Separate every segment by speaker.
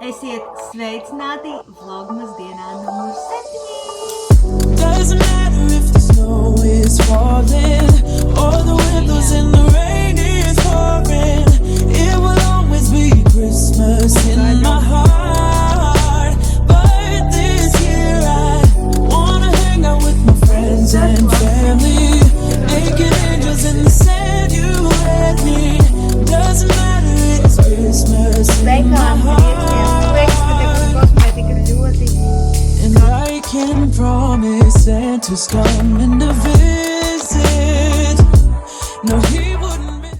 Speaker 1: Esiet sveicināti vlogmas dienā numur 7.
Speaker 2: Doesn't matter if the snow is falling or the windows and the rain is pouring. It will always be Christmas in my heart. But this year I wanna hang out with my friends and family. Naked angels in the sand you let me. Doesn't matter, it's Christmas in my heart. And I can promise Santa's coming to visit. No, he wouldn't miss.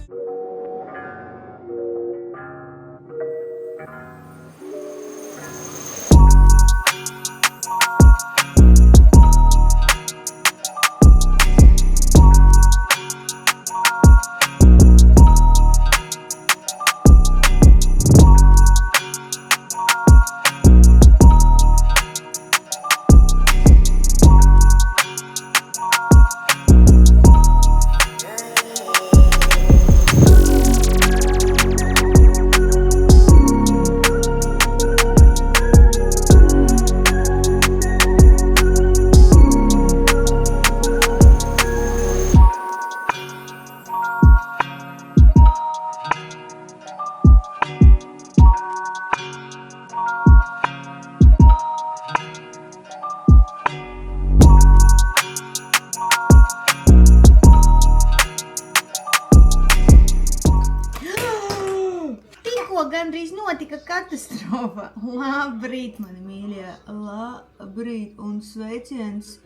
Speaker 1: Gandrīz notika katastrofa. Labrīt, mani mīļie, labrīt un sveiciens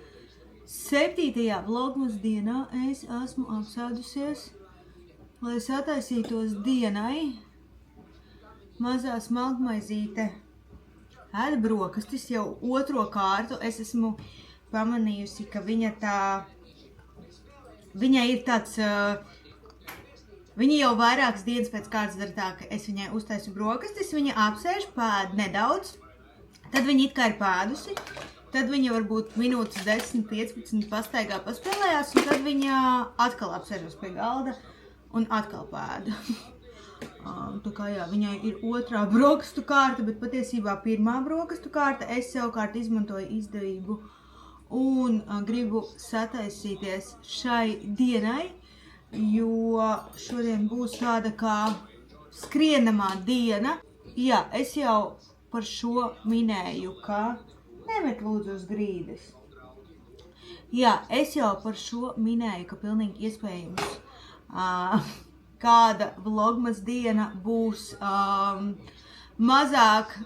Speaker 1: 7. vlogmas dienā. Es esmu apsēdusies, lai sataisītos dienai. Mazā smalkmaizīte ēda brokastis jau otro kārtu. Es esmu pamanījusi, ka viņai ir tāds... Viņa jau vairākas dienas pēc kārtas dara tā, ka es viņai uztaisu brokastis, viņa apsēž, pēd nedaudz, tad viņa it kā ir pēdusi, tad viņa varbūt minūtes 10-15 pastaigā paspēlējās, un tad viņa atkal apsēžas pie galda un atkal pēda. Tā kā jā, viņai ir otrā brokastu kārta, bet patiesībā pirmā brokastu kārta. Es savukārt izmantoju izdevību un gribu sataisīties šai dienai, jo šodien būs tāda kā skrienamā diena. Jā, es jau par šo minēju, ka nemet lūdzu uz grīdas. Jā, es jau par šo minēju, ka pilnīgi iespējams kāda vlogmas diena būs mazāk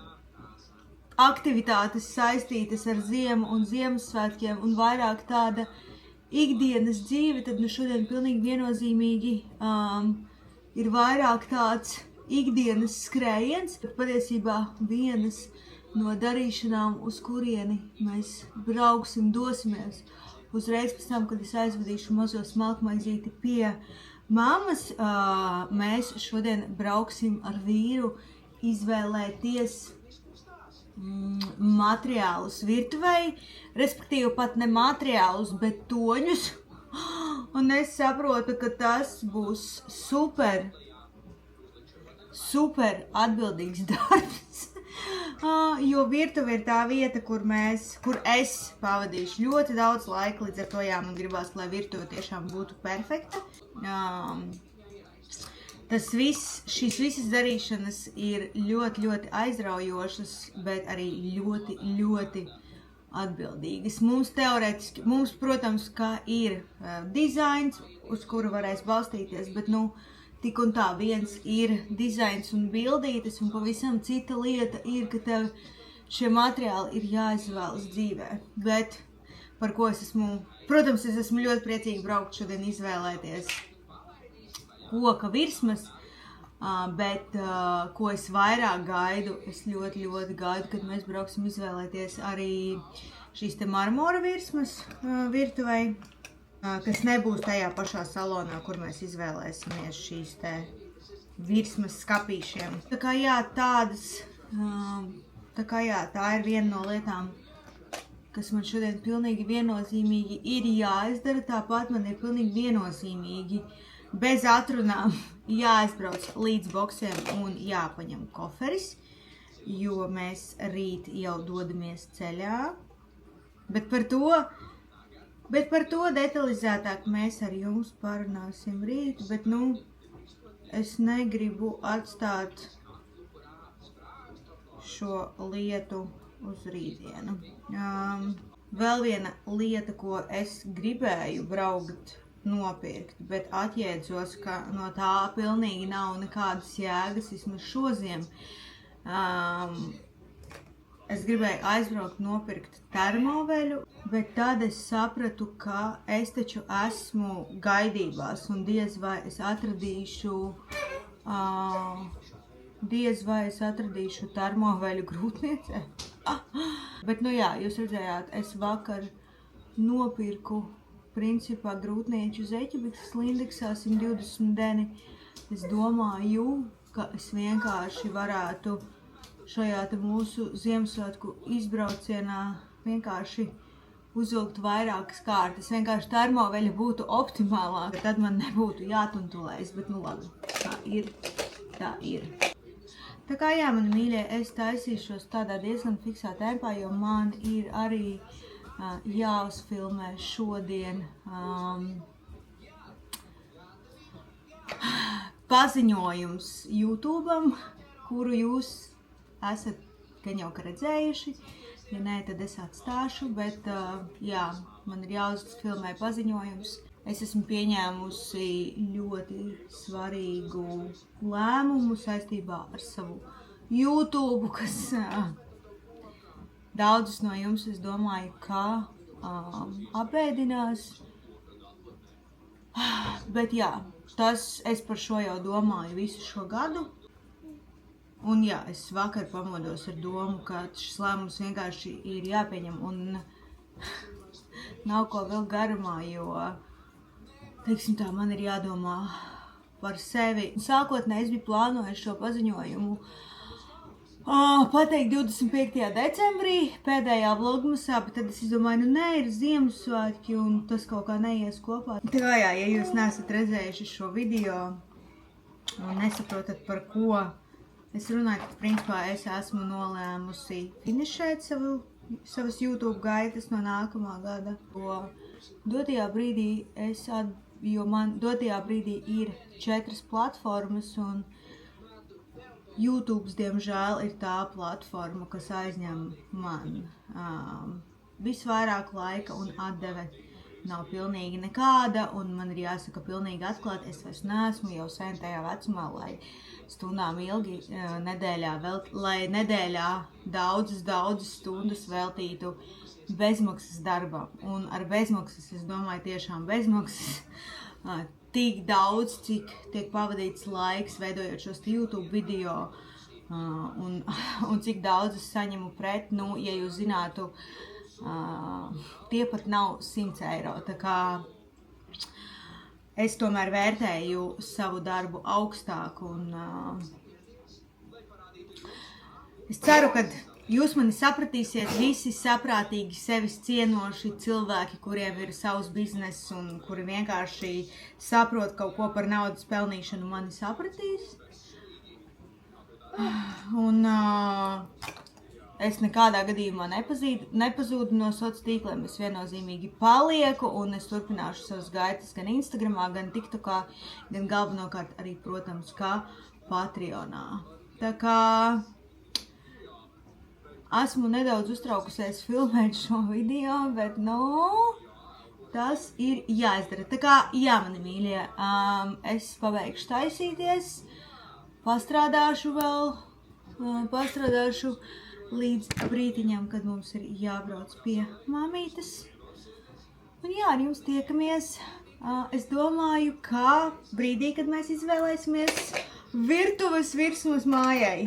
Speaker 1: aktivitātes saistītas ar ziemu un Ziemassvētkiem un vairāk tāda ikdienas dzīve, tad šodien pilnīgi viennozīmīgi ir vairāk tāds ikdienas skrējiens, bet patiesībā vienas no darīšanām, uz kurieni mēs brauksim, dosimies uzreiz pēc tam, kad es aizvadīšu mazo smalkmaizīti pie mammas. Mēs šodien brauksim ar vīru izvēlēties materiālus virtuvei, respektīvi pat ne materiālus, bet toņus. Un es saprotu, ka tas būs super atbildīgs darbs. Jo virtuve ir tā vieta, kur es pavadīšu ļoti daudz laika, līdz ar to jā, man gribās, lai virtuve tiešām būtu perfekta. Šīs visas darīšanas ir ļoti aizraujošas, bet arī ļoti atbildīgas. Mums, protams, kā ir dizains, uz kuru varēs balstīties, bet, tik un tā viens ir dizains un bildītes, un pavisam cita lieta ir, ka tev šie materiāli ir jāizvēlas dzīvē. Bet, par ko es esmu ļoti priecīga braukt šodien izvēlēties koka virsmas, bet ko es vairāk gaidu, es ļoti gaidu, kad mēs brauksim izvēlēties arī šīs te marmora virsmas virtuvei, kas nebūs tajā pašā salonā, kur mēs izvēlēsimies šīs te virsmas skapīšiem. Tā kā jā, tā ir viena no lietām, kas man šodien pilnīgi viennozīmīgi ir jāizdara. Tāpat man ir pilnīgi viennozīmīgi bez atrunām jāaizbrauc līdz boksiem un jāpaņem koferis. jo mēs rīt jau dodamies ceļā. Bet par to detalizētāk mēs ar jums parunāsim rīt, bet, es negribu atstāt šo lietu uz rītdienu. Vēl viena lieta, ko es gribēju braukt nopirkt, bet atjēdzos, ka no tā pilnīgi nav nekādas jēgas, vismaz šoziem. Es gribēju aizbraukt nopirkt termoveļu, bet tad es sapratu, ka es taču esmu gaidībās un diez vai es atradīšu termoveļu grūtniecē. Bet, jūs redzējāt, es vakar nopirku principā grūtnieču zeķubiksas Lindeksā 120 deni. Es domāju, ka es vienkārši varētu šajā te mūsu Ziemassvētku izbraucienā vienkārši uzvilkt vairākas kārtas. Vienkārši termoveļa būtu optimālāka, tad man nebūtu jātuntulējas, bet labi, tā ir. Tā kā mani mīļie, es taisīšos tādā diezgan fiksā tempā, jo man ir arī jāuzfilmē šodien paziņojums YouTube'am, kuru jūs esat gan jau redzējuši. Ja nē, tad es atstāšu, bet man ir jāuzfilmē paziņojums. Es esmu pieņēmusi ļoti svarīgu lēmumu saistībā ar savu YouTube, kas daudzus no jums, es domāju, ka apēdinās. Bet es par šo jau domāju visu šo gadu. Un es vakar pamodos ar domu, ka šis lēmums vienkārši ir jāpieņem un nav ko vēl garumā, jo teiksim tā, man ir jādomā par sevi. Sākotnēji es biju plānojis šo paziņojumu pateikt 25. decembrī, pēdējā vlogmasā, bet tad es izdomāju, ir Ziemassvētki un tas kaut kā neies kopā. Tā kā ja jūs neesat redzējuši šo video un nesaprotat par ko es runāju, tad principā es esmu nolēmusi finišēt savas YouTube gaitas no nākamā gada. Dotajā brīdī ir 4 platformas un YouTube, diemžēl, ir tā platforma, kas aizņem man visvairāk laika un atdeve nav pilnīgi nekāda, un man ir jāsaka pilnīgi atklāti, es vairs neesmu jau sen tajā vecumā, lai stundām ilgi nedēļā daudzas stundas veltītu bezmaksas darbam. Un ar bezmaksas, es domāju, tiešām bezmaksas, tik daudz, cik tiek pavadīts laiks veidojot šos YouTube video, un cik daudz es saņemu pret, ja jūs zinātu, tie pat nav 100 eiro. Tā kā es tomēr vērtēju savu darbu augstāk, un es ceru, ka jūs mani sapratīsiet, visi saprātīgi, sevis cienoši cilvēki, kuriem ir savs biznes un kuri vienkārši saprot kaut ko par naudas pelnīšanu, mani sapratīs. Un es nekādā gadījumā nepazūdu no sociāliem tīkliem, es viennozīmīgi palieku un es turpināšu savas gaitas gan Instagramā, gan TikTokā, gan galvenokārt arī, protams, kā Patreonā. Tā kā esmu nedaudz uztraukusies filmēt šo video, bet, tas ir jāizdara. Tā kā, mani mīļie, es pabeigšu taisīties, pastrādāšu līdz brītiņam, kad mums ir jābrauc pie mamītes. Un ar jums tiekamies, es domāju, ka brīdī, kad mēs izvēlēsimies virtuves virsmas mājai.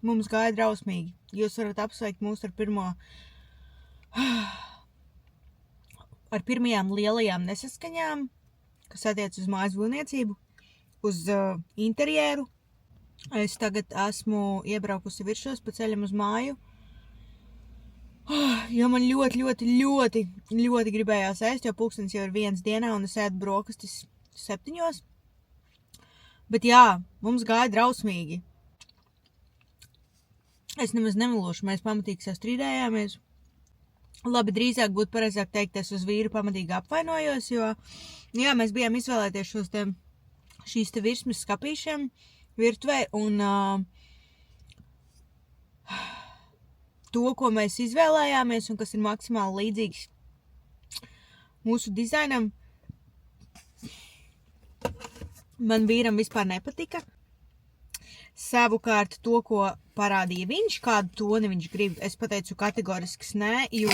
Speaker 1: mums gāja drausmīgi. Jūs varat apsveikt mūs ar pirmajām lielajām nesaskaņām, kas attiec uz mājas būvniecību, uz interjeru. Es tagad esmu iebraukusi virsūs pa ceļam uz māju, jo man ļoti gribējās ēst, jo pulkstens jau ir 1 dienā un es ēdu brokastis 7. Bet jā, mums gāja drausmīgi. Es nemaz nemelošu, mēs pamatīgi sastrīdējāmies. Labi, drīzāk būtu pareizāk teikt, es uz vīru pamatīgi apvainojos, jo, jā, mēs bijām izvēlēties šīs te virsmas skapīšiem virtuvē, un to, ko mēs izvēlējāmies, un kas ir maksimāli līdzīgs mūsu dizainam, man vīram vispār nepatika. Savukārt to, ko parādīja viņš, kādu toni viņš grib, es pateicu kategorisks nē, jo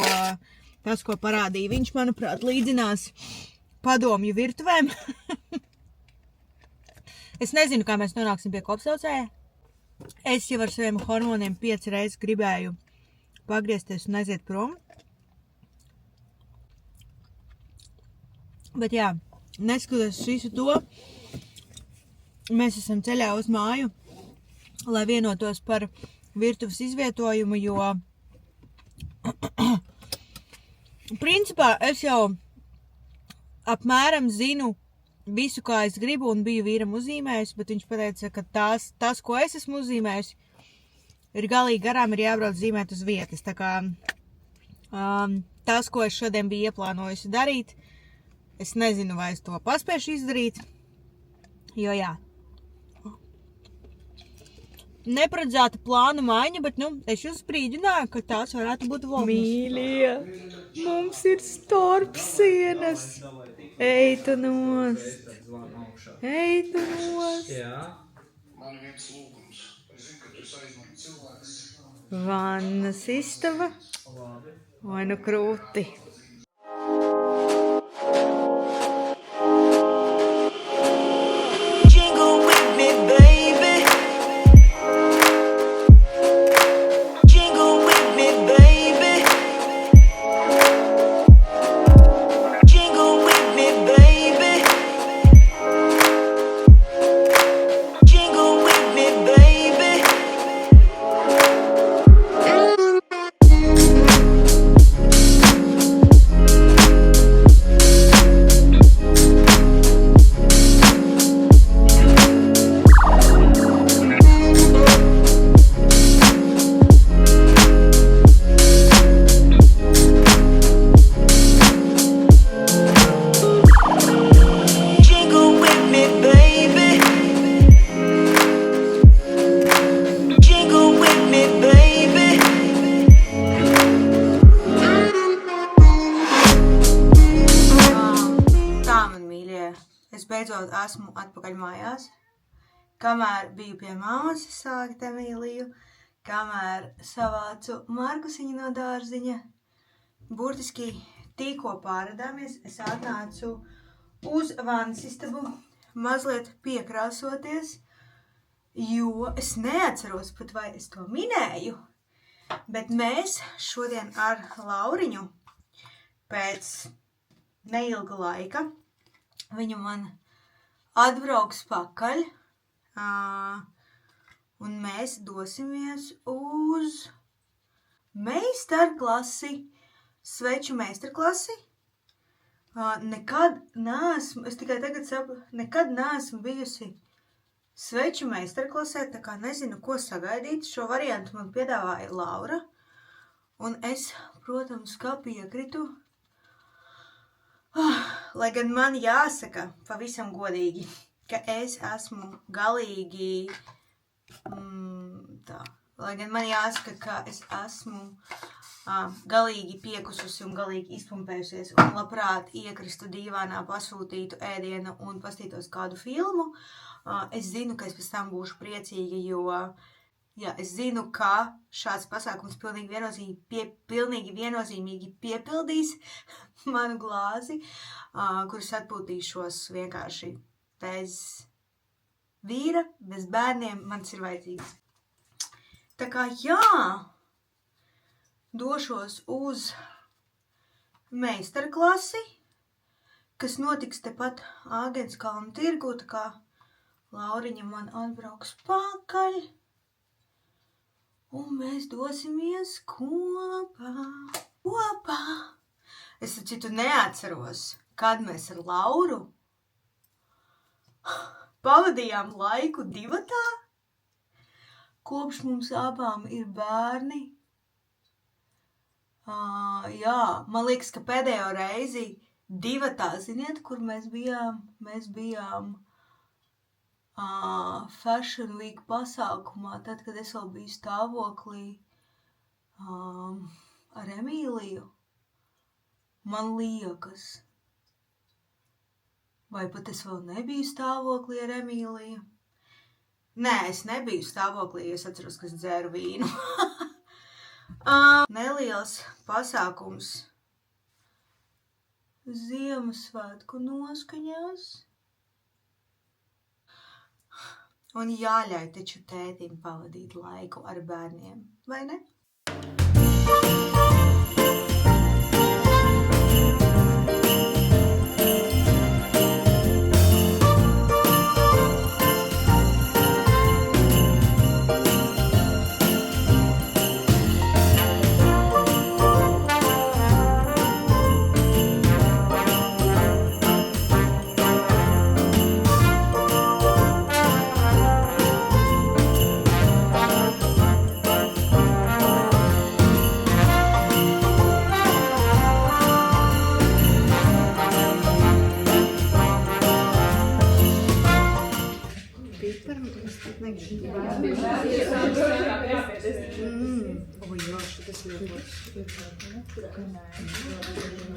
Speaker 1: tas, ko parādīja viņš, manuprāt, līdzinās padomju virtuvēm. Es nezinu, kā mēs nonāksim pie kopsaucēja. Es jau ar saviem hormoniem 5 reizes gribēju pagriezties un aiziet prom. Bet jā, neskatoties visu to, mēs esam ceļā uz māju, lai vienotos par virtuves izvietojumu, jo principā es jau apmēram zinu visu, kā es gribu, un biju vīram uzzīmējusi, bet viņš pateica, ka tas, ko es esmu uzzīmējusi, ir galīgi garām, ir jābrauc zīmēt uz vietas. Tā kā tas, ko es šodien biju ieplānojusi darīt, es nezinu, vai es to paspēšu izdarīt, jo jā. Neparedzēta plāna maiņa, bet, es jūs brīdināju, ka tās varētu būt vlogmas. Mīļie, mums ir starpsienas. Ej tu nost. Ej tu nost.
Speaker 3: Man ir viens lūgums. Es zinu, ka tu esi aizņemts cilvēks.
Speaker 1: Vannas istaba. Vai nu krūti.
Speaker 2: Jingle with me, baby. Jingle with me, baby. Jingle with me, baby. Jingle with me, baby. Jingle with me, baby. Jingle with me, baby.
Speaker 1: Tā, man mīļie, es beidzot esmu atpakaļ mājās. Kamēr biju pie mammas sākt Emīliju, kamēr savācu Markusiņu no dārziņa, burtiski tikko pārādāmies, es atnācu uz vannas istabu mazliet piekrāsoties, jo es neatceros pat, vai es to minēju, bet mēs šodien ar Lauriņu pēc neilga laika, viņu man atbrauks pakaļ, un mēs dosimies uz meistarklasi, sveču meistarklasi. Nekad neesmu bijusi sveču meistarklasē, tā kā nezinu, ko sagaidīt. Šo variantu man piedāvāja Laura, un es, protams, kā piekritu. Lai gan man jāsaka pavisam godīgi, ka es esmu galīgi galīgi piekususi un galīgi izpumpējusies un labprāt iekristu dīvānā, pasūtītu ēdienu un pastītos kādu filmu. Es zinu, ka es pēc tam būšu priecīga, jo es zinu, ka šāds pasākums pilnīgi viennozīmīgi piepildīs manu glāzi, kurus atpūtīšos vienkārši bez vīra, bez bērniem, man tas ir vajadzīgs. Tā kā jā, došos uz meistarklasi, kas notiks tepat Āgenskalna tirgu, tā kā Lauriņa man atbrauks pakaļ, un mēs dosimies kopā. Es taču neatceros, kad mēs ar Lauru pavadījām laiku divatā, kopš mums abām ir bērni. Jā, man liekas, ka pēdējo reizi divatā, ziniet, kur mēs bijām? Mēs bijām Fashion Week pasākumā, tad, kad es vēl biju stāvoklī ar Emīliju. Man liekas. Vai pat es vēl nebiju stāvoklī ar Emīliju? Nē, es nebiju stāvoklī, jo es atceros, ka es dzēru vīnu. Neliels pasākums Ziemassvētku noskaņās. Un jāļauj taču tētim pavadīt laiku ar bērniem, vai ne?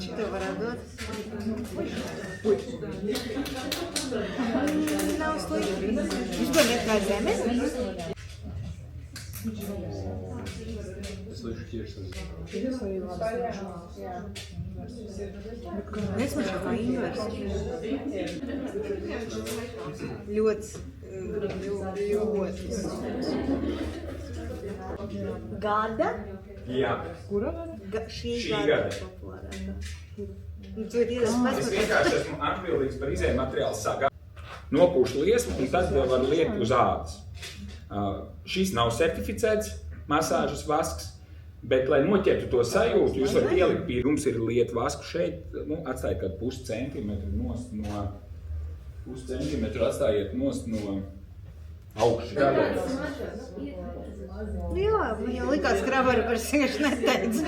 Speaker 1: Šito varētu dot? Nav slikti. Vispār iet kā zeme?
Speaker 4: Es lieku tieši
Speaker 1: Nesmažā kā invers. Ļoti. Gada?
Speaker 4: Jā.
Speaker 5: Kura?
Speaker 1: Šī
Speaker 4: Šī
Speaker 1: gada
Speaker 4: gada.
Speaker 1: populārākā. Tu ir
Speaker 4: Es vienkārši esmu atbildīgs par izēju materiālu sagādu. Nopūšu liesmu un tad vēl var liekt uz ādas. Šis nav certificēts masāžas vasks, bet, lai noķertu to sajūtu, jūs varat ielikt pie. Jums ir liet vasku šeit, atstājiet kādu puscentimetru nost no... Puscentimetru atstājiet nost no augšu.
Speaker 1: Jā, man jau likās, ka Rabara par siešu neteica.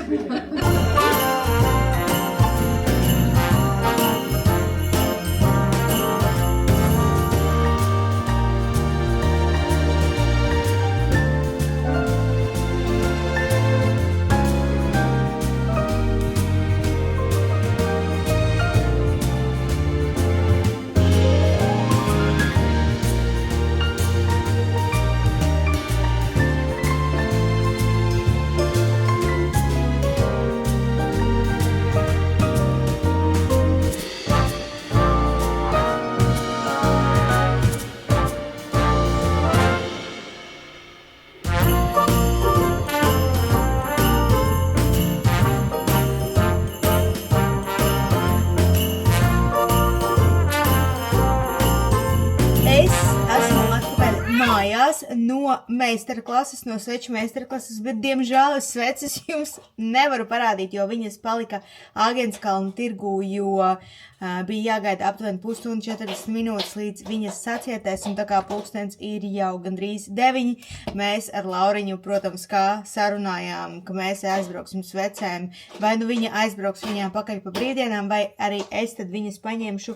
Speaker 1: No meistarklases, no sveču meistarklases, bet, diemžēl, sveces jums nevaru parādīt, jo viņas palika Āgenskalna tirgū, jo bija jāgaida aptuveni 1,40 minūtes līdz viņas sacietēs, un tā kā pulkstens ir jau gandrīz 9, mēs ar Lauriņu, protams, kā sarunājām, ka mēs aizbrauksim svecēm, vai nu viņa aizbrauks viņām pakaļ pa brīvdienām, vai arī es tad viņas paņemšu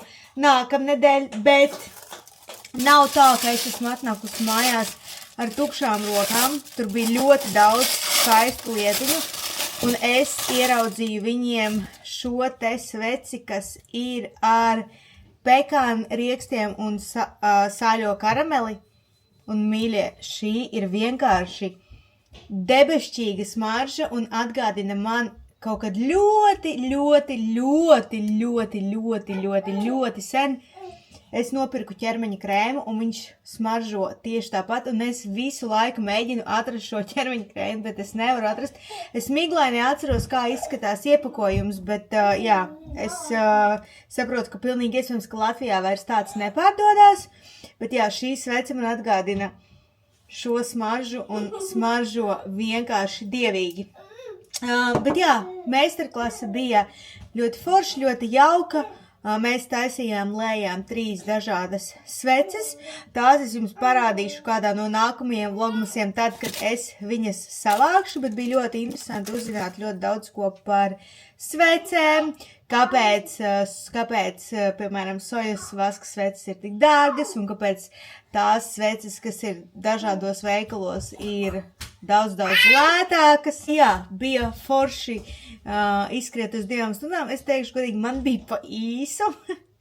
Speaker 1: nākamnedēļ, bet nav tā, ka es esmu atnākusi mājās ar tukšām rokām. Tur bija ļoti daudz skaistu lietiņu, un es ieraudzīju viņiem šo te sveci, kas ir ar pekānu riekstiem un sāļo karameli. Un, mīļie, šī ir vienkārši debešķīga smarža un atgādina man kaut kad ļoti sen Es nopirku ķermeņa krēmu, un viņš smaržo tieši tāpat, un es visu laiku mēģinu atrast šo ķermeņa krēmu, bet es nevaru atrast. Es miglaini atceros, kā izskatās iepakojums, bet jā, es saprotu, ka pilnīgi iespējams, ka Latvijā vairs tāds nepārdodās, bet jā, šī svece man atgādina šo smaržu un smaržo vienkārši dievīgi. Bet jā, meistarklase bija ļoti forša, ļoti jauka. Mēs taisījām, lējām 3 dažādas sveces. Tās es jums parādīšu kādā no nākamajiem vlogmasiem tad, kad es viņas savākšu, bet bija ļoti interesanti uzzināt ļoti daudz ko par svecēm, kāpēc, piemēram, sojas vaska sveces ir tik dārgas un kāpēc tās sveces, kas ir dažādos veikalos, ir daudz lētākas. Jā, bija forši izskriet uz 2 stundām. Es teikšu, godīgi, man bija pa īsu.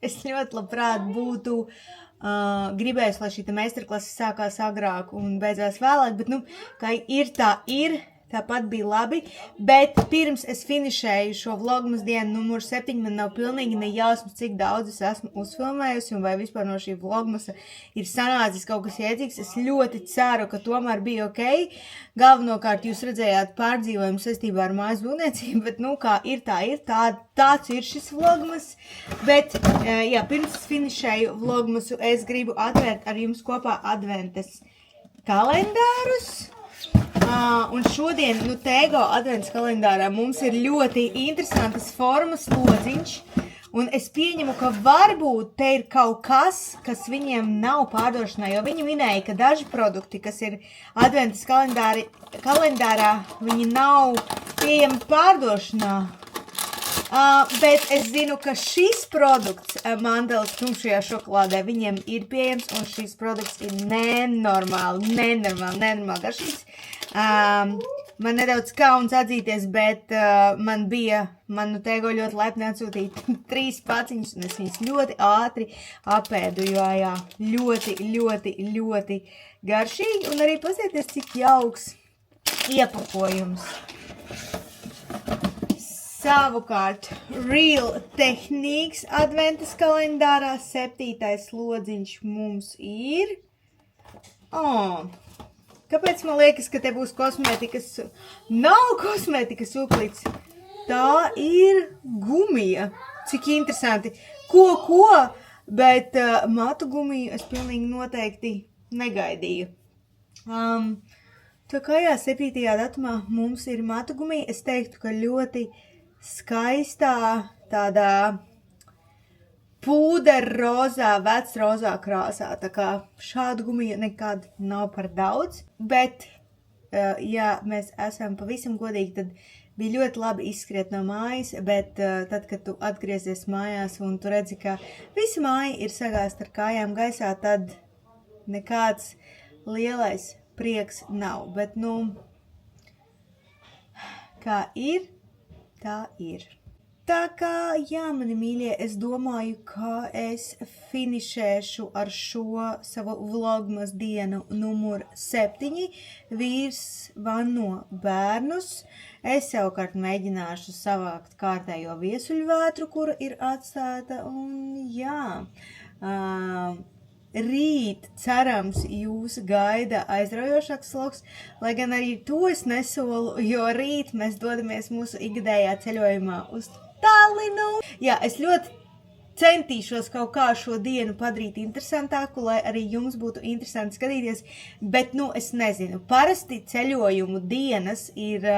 Speaker 1: Es ļoti labprāt būtu gribējis, lai šī meistarklase sākās agrāk un beidzās vēlāk, bet, kā ir, tā ir. Tāpat bija labi, bet pirms es finišēju šo vlogmas dienu numur 7, man nav pilnīgi nejausmas, cik daudz es esmu uzfilmējusi un vai vispār no šī vlogmasa ir sanācis kaut kas iedzīgs. Es ļoti ceru, ka tomēr bija ok. Galvenokārt jūs redzējāt pārdzīvojumu saistībā ar mājas būvniecību, bet, kā ir, tāds ir šis vlogmas. Bet, jā, pirms es finišēju vlogmasu, es gribu atvērt ar jums kopā adventes kalendārus. Un šodien, Tego advents kalendārā mums ir ļoti interesantas formas lodziņš, un es pieņemu, ka varbūt te ir kaut kas, kas viņiem nav pārdošanā, jo viņi minēja, ka daži produkti, kas ir adventas kalendārā, viņi nav pieejami pārdošanā. Bet es zinu, ka šis produkts, mandelis tumšajā šokolādē, viņiem ir pieejams, un šis produkts ir nenormāli garšīgs. Man nedaudz kauns atzīties, bet man Tego ļoti lepni atsūtīt 3 paciņus, un es viņus ļoti ātri apēdu, jo jā, ļoti garšīgi, un arī pasieties, cik jauks iepakojums. Savukārt, Real Techniques adventas kalendārā 7. lodziņš mums ir. Kāpēc man liekas, ka te būs kosmētikas? Nav kosmētikas uplīts. Tā ir gumija. Cik interesanti. Ko? Bet matu gumiju es pilnīgi noteikti negaidīju. Tā kā jā, 7. datumā mums ir matu gumija. Es teiktu, ka ļoti skaistā tādā pūderrozā, vecrozā krāsā. Tā kā šādu gumiju nekad nav par daudz. Bet, ja mēs esam pavisam godīgi, tad bija ļoti labi izskriet no mājas, bet tad, kad tu atgriezies mājās un tu redzi, ka visa māja ir sagāsta ar kājām gaisā, tad nekāds lielais prieks nav. Bet, kā ir, tā ir. Tā kā, jā, mani mīļie, es domāju, ka es finišēšu ar šo savu vlogmas dienu numur 7. Vīrs vanno bērnus. Es savukārt mēģināšu savākt kārtējo viesuļvētru, kura ir atstāta, un jā, rīt, cerams, jūs gaida aizraujošāks vlogs, lai gan arī to es nesolu, jo rīt mēs dodamies mūsu ikgadējā ceļojumā uz Tallinu. Jā, es ļoti centīšos kaut kā šo dienu padarīt interesantāku, lai arī jums būtu interesanti skatīties, bet, es nezinu, parasti ceļojumu dienas ir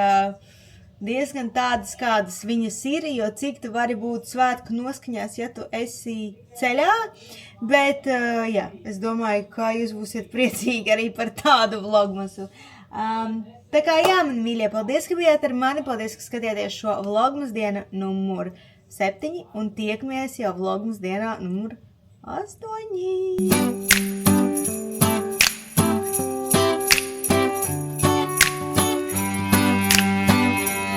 Speaker 1: diezgan tādas, kādas viņas ir, jo cik tu vari būt svētku noskaņās, ja tu esi ceļā, bet, jā, es domāju, ka jūs būsiet priecīgi arī par tādu vlogmasu. Tā kā jā, mani mīļie, paldies, ka bijāt ar mani, paldies, ka skatījāties šo vlogmas dienu numur 7 un tiekamies jau vlogmas dienā numur 8.